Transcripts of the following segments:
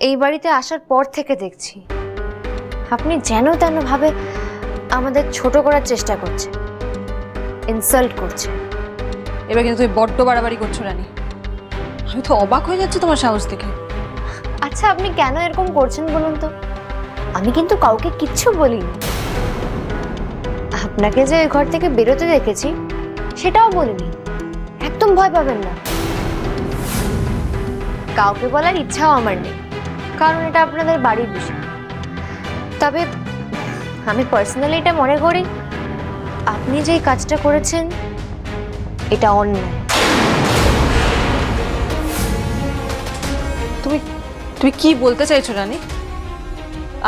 এই বাড়িতে আসার পর থেকে দেখছি আপনি যেন তেন ভাবে আমাদের ছোট করার চেষ্টা করছেন, ইনসাল্ট করছেন। এবার কিন্তু তুমি বড্ড বাড়াবাড়ি করছো রানী। আমি তো অবাক হয়ে যাচ্ছি তোমার সাহস দেখে। আচ্ছা আপনি কেন এরকম করছেন বলুন তো? আমি কিন্তু কাউকে কিচ্ছু বলিনি। আপনাকে যে ওই ঘর থেকে বেরোতে দেখেছি সেটাও বলিনি। একদম ভয় পাবেন না, কাউকে বলার ইচ্ছাও আমার নেই, কারণ এটা আপনাদের বাড়ির বিষয়। তবে আমি পার্সোনালি এটা মনে করি আপনি যেই কাজটা করেছেন এটা অন্যায়। তুমি তুমি কি বলতে চাইছো রানী?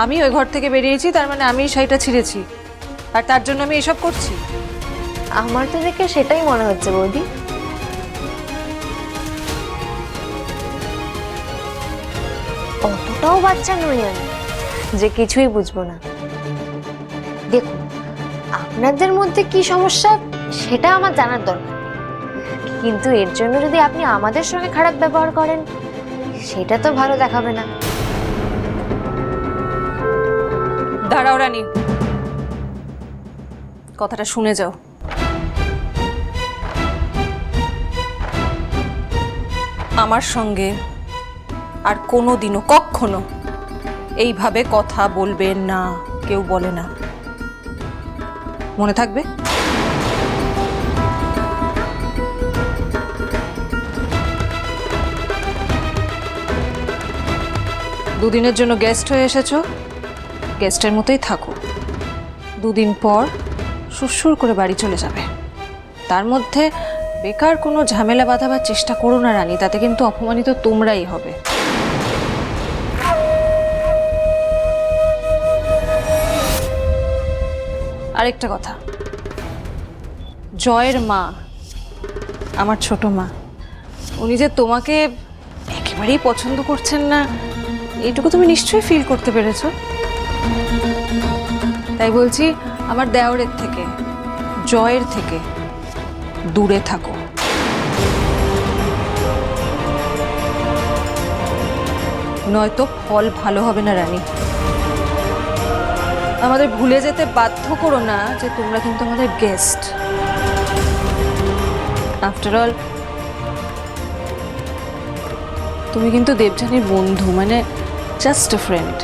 আমি ওই ঘর থেকে বেরিয়েছি, তার মানে আমি শাড়িটা ছিঁড়েছি, আর তার জন্য আমি এসব করছি? আমার তো দেখে সেটাই মনে হচ্ছে বৌদি। অতটাও বাচ্চা নই আমি যে কিছুই বুঝবো না। দেখুন, আপনাদের মধ্যে কি সমস্যা সেটা আমার জানার দরকার, কিন্তু এর জন্য যদি আপনি আমাদের সঙ্গে খারাপ ব্যবহার করেন সেটা তো ভালো দেখাবে না। দাঁড়াও রানী, কথাটা শুনে যাও। আমার সঙ্গে আর কোনোদিনও কখনো এইভাবে কথা বলবে না, কেউ বলে না, মনে থাকবে? দুদিনের জন্য গেস্ট হয়ে এসেছো, গেস্টের মতোই থাকো। দুদিন পর সুরসুর করে বাড়ি চলে যাবে। তার মধ্যে বেকার কোনো ঝামেলা বাঁধাবার চেষ্টা করো না রানী, তাতে কিন্তু অপমানিত তোমরাই হবে। আরেকটা কথা, জয়ের মা, আমার ছোট মা, উনি যে তোমাকে একেবারেই পছন্দ করছেন না এইটুকু তুমি নিশ্চয়ই ফিল করতে পেরেছো। তাই বলছি, আমার দেওরের থেকে, জয়ের থেকে দূরে থাকো। নয়তো ফল ভালো হবে না রানী। আমাদের ভুলে যেতে বাধ্য করো না যে তোমরা কিন্তু আমাদের গেস্ট। আফটার অল তুমি কিন্তু দেবযানীর বন্ধু, মানে জাস্ট এ ফ্রেন্ড,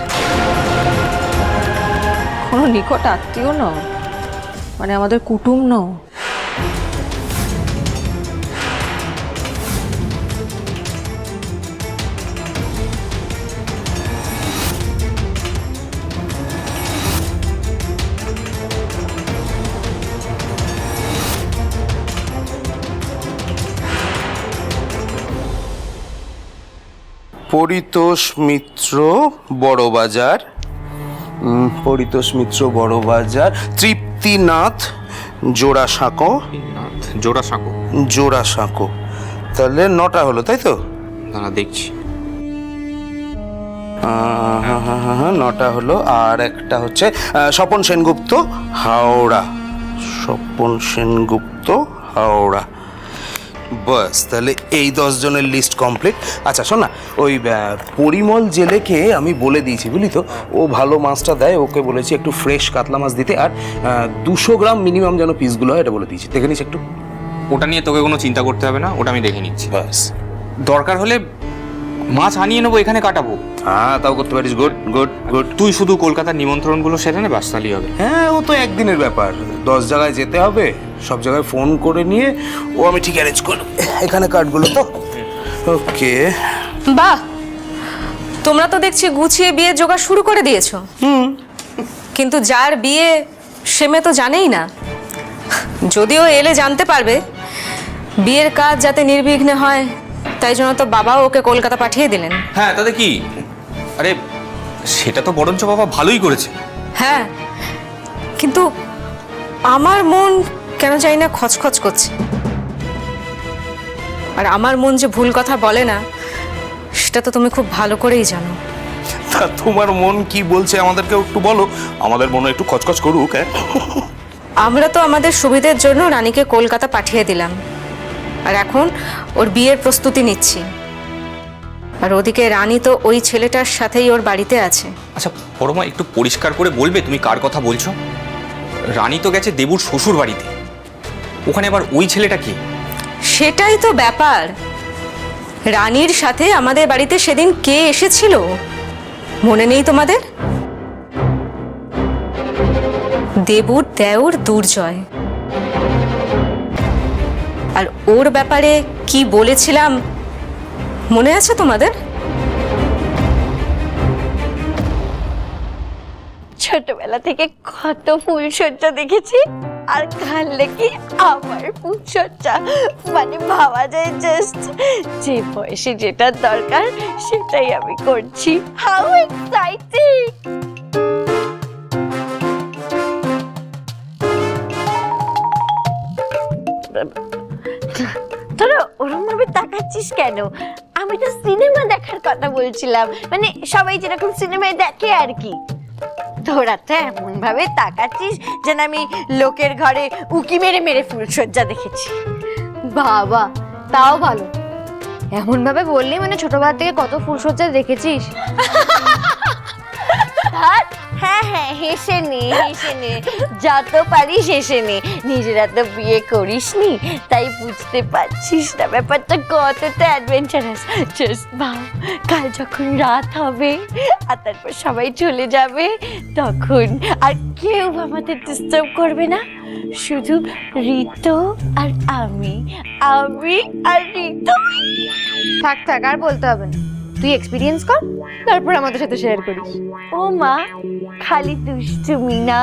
কোনো নিকট আত্মীয় নও, মানে আমাদের কুটুম নও। পরিতোষ মিত্র বড়বাজার, পরিতোষ মিত্র বড়বাজার, তৃপ্তিনাথ জোড়াসাঁকো। জোড়াসাঁকো। জোড়াসাঁকো, তাহলে 9টা হলো তাই তো? দাঁড়া দেখছি। হ্যাঁ 9টা হলো। আর একটা হচ্ছে স্বপন সেনগুপ্ত হাওড়া। স্বপন সেনগুপ্ত হাওড়া। বাস, তাহলে এই 10 জনের লিস্ট কমপ্লিট। আচ্ছা শোন না, ওই পরিমল জেলেকে আমি বলে দিয়েছি বুঝলি তো, ও ভালো মাছটা দেয়, ওকে বলেছি একটু ফ্রেশ কাতলা মাছ দিতে, আর 200 গ্রাম মিনিমাম যেন পিসগুলো হয় এটা বলে দিয়েছি। দেখে নিস একটু। ওটা নিয়ে তোকে কোনো চিন্তা করতে হবে না, ওটা আমি দেখে নিচ্ছি। বাস, দরকার হলে মাছ আনিয়ে নেবো, এখানে কাটাবো। হ্যাঁ তাও করতে পারিস। Good good good. তুই শুধু কলকাতার নিমন্ত্রণগুলো সেরে নে, ব্যাস তাহলেই হবে। হ্যাঁ ও তো একদিনের ব্যাপার, 10 জায়গায় যেতে হবে, সব জায়গায় ফোন করে নিয়ে ও আমি ঠিক অ্যারেঞ্জ করব। এখানে কার্ডগুলো তো ওকে। বাহ, তোমরা তো দেখছি গুছিয়ে বিয়ে জোগাড় শুরু করে দিয়েছো। কিন্তু যার বিয়ে সে মেয়ে তো জানেই না। যদিও এলে জানতে পারবে। বিয়ের কাজ যাতে নির্বিঘ্নে হয় তাই জন্য তো বাবাও ওকে কলকাতা পাঠিয়ে দিলেন। হ্যাঁ তাতে কি, আরে সেটা তো বরঞ্চ বাবা ভালোই করেছে। হ্যাঁ, কিন্তু আমার মন কেন জানি না খচখচ করছে। আর আমার মন যে ভুল কথা বলে না সেটা তো তুমি খুব ভালো করেই জানো। তা তোমার মন কি বলছে আমাদেরকে একটু বলো, আমাদের মনে একটু খচখচ করুক। হ্যাঁ আমরা তো আমাদের সুবিধের জন্য রানীকে কলকাতা পাঠিয়ে দিলাম, আর এখন ওর বিয়ের প্রস্তুতি নিচ্ছি। আর ওদিকে রানী তো ওই ছেলেটার সাথেই ওর বাড়িতে আছে। আচ্ছা পরমা, একটু পরিষ্কার করে বলবে তুমি কার কথা বলছো? রানী তো গেছে দেবুর শ্বশুর বাড়িতে, ওখানে আবার ওই ছেলেটা কি? সেটাই তো ব্যাপার। রানীর সাথে আমাদের বাড়িতে সেদিন কে এসেছিল মনে নেই তোমাদের? দেবুর দেওর দুর্জয়। আর ওর ব্যাপারে কি বলেছিলাম মনে আছে তোমাদের? ছোটবেলা থেকে কত ফুলসজ্জা দেখেছি, আর কাল দেখি আমার ফুলসজ্জা। মানে ভাবা যায় জাস্ট যে বয়সে যেটা দরকার সেটাই আমি করছি। How exciting! তোরা ওরম ভাবে তাকাচ্ছিস কেন? আমি তো সিনেমা দেখার কথা বলছিলাম, মানে সবাই যেরকম সিনেমায় দেখে আর কি। তোরা তো এমন ভাবে তাকাচ্ছিস যেন আমি লোকের ঘরে উকি মেরে মেরে ফুলসজ্জা দেখেছি। বাবা, তাও ভালো। এমন ভাবে বললি মানে ছোটবেলা থেকে কত ফুলসজ্জা দেখেছিস। হ্যাঁ হ্যাঁ, হেসে নে হেসে নে, যত পারিস হেসে নে। নিজেরা তো বিয়ে করিসনি, তাই বুঝতে পারছিস না ব্যাপারটা কতটা অ্যাডভেঞ্চারাস। জাস্ট ভাব, কাল যখন রাত হবে আর তারপর সবাই চলে যাবে, তখন আর কেউ আমাদের ডিস্টার্ব করবে না, শুধু ঋতু আর আমি আর ঋতু। থাক থাক, আর বলতে হবে না, তুই এক্সপিরিয়েন্স কর, তারপর আমাদের সাথে শেয়ার করিস। ও মা, খালি দুষ্টুমি না,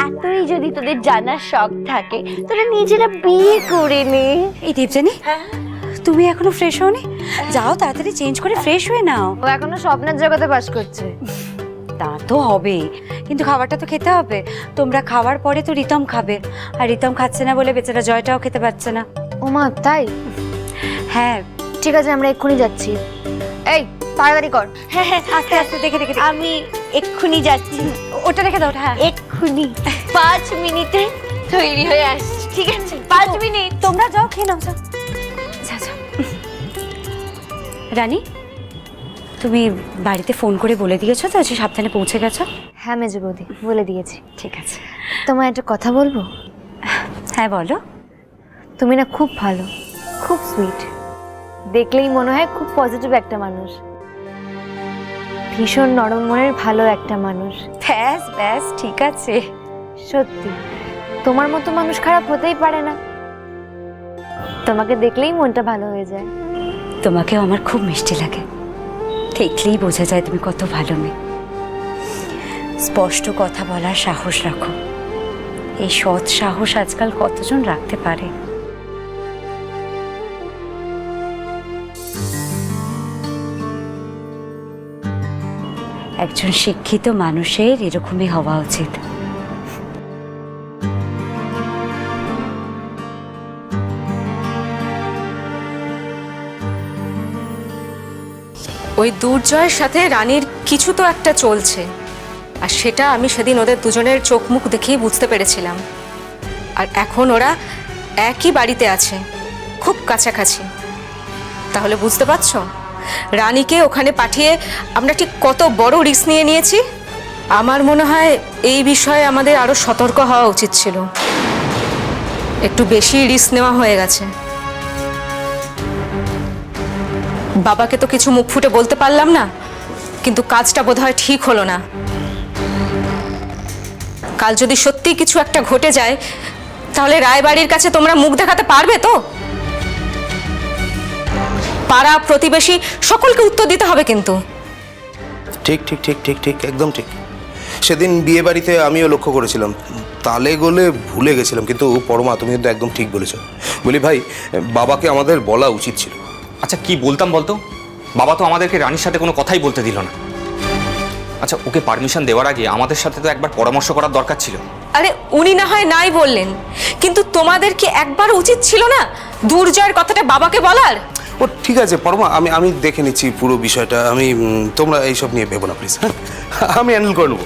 এতই যদি তোদের জানার শখ থাকে তোরা নিজেরা বিয়ে করে নে। এই দেবজানি, তুমি এখনো ফ্রেশ হওনি? যাও তাড়াতাড়ি চেঞ্জ করে ফ্রেশ হয়ে নাও। ও এখনো স্বপ্নের জগতে বাস করছে। তা তো হবে, কিন্তু খাবারটা তো খেতে হবে। তোমরা খাওয়ার পরে তো রিতম খাবে, আর রিতম খাচ্ছে না বলে বেচারা জয়টাও খেতে পারছে না। ও মা, তাই? হ্যাঁ ঠিক আছে, আমরা এক্ষুনি যাচ্ছি। এই তাড়াতাড়ি কর। হ্যাঁ হ্যাঁ, আস্তে আস্তে, দেখে দেখে। আমি এক্ষুনি যাচ্ছি। ওটা রেখে দাও। হ্যাঁ এক্ষুনি 5 মিনিটে তৈরি হয়ে আসছি। ঠিক আছে, 5 মিনিট। তোমরা যাও, খেয়ে নাও, যাও যাও যাও। রানী, তুমি বাড়িতে ফোন করে বলে দিয়েছো তো যে সাবধানে পৌঁছে গেছো? হ্যাঁ মেজো বৌদি, বলে দিয়েছি। ঠিক আছে। তোমায় একটা কথা বলবো? হ্যাঁ বলো। তুমি না খুব ভালো, খুব সুইট, দেখলেই মনে হয় খুব পজিটিভ একটা মানুষ, ভীষণ নরম মনের ভালো একটা মানুষ। ব্যাস ব্যাস, ঠিক আছে। সত্যি, তোমার মতো মানুষ খারাপ হতেই পারে না। তোমাকে দেখলেই মনটা ভালো হয়ে যায়। তোমাকেও আমার খুব মিষ্টি লাগে, দেখলেই বোঝা যায় তুমি কত ভালো মেয়ে। স্পষ্ট কথা বলার সাহস রাখো, এই সৎ সাহস আজকাল কতজন রাখতে পারে। একজন শিক্ষিত মানুষের এরকমই হওয়া উচিত। ওই দুর্জয়ের সাথে রানীর কিছু তো একটা চলছে, আর সেটা আমি সেদিন ওদের দুজনের চোখ মুখ দেখেই বুঝতে পেরেছিলাম। আর এখন ওরা একই বাড়িতে আছে, খুব কাছাকাছি। তাহলে বুঝতে পারছো রানীকে ওখানে পাঠিয়ে আমরা ঠিক কত বড় রিস্ক নিয়ে নিয়েছি। আমার মনে হয় এই বিষয়ে আমাদের আরো সতর্ক হওয়া উচিত ছিল, একটু বেশি রিস্ক নেওয়া হয়ে গেছে। বাবাকে তো কিছু মুখ ফুটে বলতে পারলাম না, কিন্তু কাজটা বোধহয় ঠিক হলো না। কাল যদি সত্যি কিছু একটা ঘটে যায়, তাহলে রায়বাড়ির কাছে তোমরা মুখ দেখাতে পারবে তো? পাড়া প্রতিবেশী সকলকে উত্তর দিতে হবে কিন্তু। ঠিক ঠিক ঠিক ঠিক ঠিক, একদম ঠিক। সেদিন বিয়ে বাড়িতে আমিও লক্ষ্য করেছিলাম, তালে গোলে ভুলে গেছিলাম, কিন্তু পরমা তুমি কিন্তু একদম ঠিক বলেছ। বলি ভাই, বাবাকে আমাদের বলা উচিত ছিল। আচ্ছা কি বলতাম বলতো? বাবা তো আমাদেরকে রানীর সাথে কোনো কথাই বলতে দিল না। আচ্ছা ওকে পারমিশন দেওয়ার আগে আমাদের সাথে তো একবার পরামর্শ করার দরকার ছিল। আরে উনি না হয় নাই বললেন, কিন্তু তোমাদের কি একবার উচিত ছিল না দুর্জয়ের কথাটা বাবাকে বলার? ও ঠিক আছে পরমা, আমি দেখে নিচ্ছি পুরো বিষয়টা। তোমরা এইসব নিয়ে ভেবো না প্লিজ। হ্যাঁ, আমি হ্যান্ডেল করে নেবো।